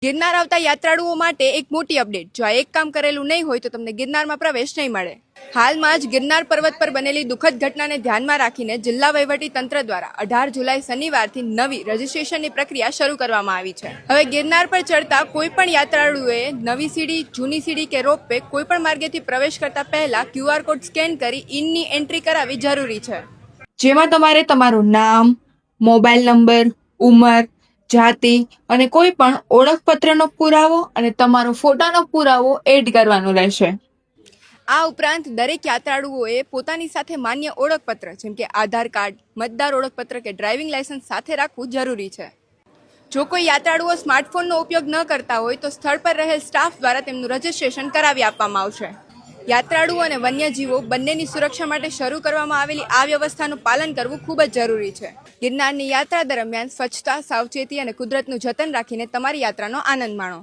ગિરનાર આવતા યાત્રાળુઓ માટે એક મોટી અપડેટ। જો આ એક કામ કરેલું નહીં હોય તો તમને ગિરનારમાં પ્રવેશ નહીં મળે। હાલમાં જ ગિરનાર પર્વત પર બનેલી દુઃખદ ઘટનાને ધ્યાનમાં રાખીને જિલ્લા વહીવટી તંત્ર દ્વારા 18 જુલાઈ શનિવારથી નવી રજીસ્ટ્રેશનની પ્રક્રિયા શરૂ કરવામાં આવી છે। હવે ગિરનાર પર ચડતા કોઈ પણ યાત્રાળુએ નવી સીડી, જૂની સીડી કે રોપવે કોઈ પણ માર્ગેથી પ્રવેશ કરતા પહેલા QR કોડ સ્કેન કરી ઇનની એન્ટ્રી કરાવવી જરૂરી છે, જેમાં તમારે તમારું નામ, મોબાઈલ નંબર, ઉંમર, જાતિ અને કોઈ પણ ઓળખપત્રનો પુરાવો અને તમારો ફોટાનો પુરાવો એડ કરવાનો રહેશે। આ ઉપરાંત દરેક યાત્રાળુઓએ પોતાની સાથે માન્ય ઓળખપત્ર જેમ કે આધાર કાર્ડ, મતદાર ઓળખપત્ર કે ડ્રાઇવિંગ લાયસન્સ સાથે રાખવું જરૂરી છે। જો કોઈ યાત્રાળુઓ સ્માર્ટફોનનો ઉપયોગ ન કરતા હોય તો સ્થળ પર રહેલ સ્ટાફ દ્વારા તેમનું રજીસ્ટ્રેશન કરાવી આપવામાં આવશે। યાત્રાળુઓ અને વન્યજીવો બંનેની સુરક્ષા માટે શરૂ કરવામાં આવેલી આ વ્યવસ્થાનું પાલન કરવું ખૂબ જ જરૂરી છે। ગિરનારની યાત્રા દરમિયાન સ્વચ્છતા, સાવચેતી અને કુદરતનું જતન રાખીને તમારી યાત્રાનો આનંદ માણો।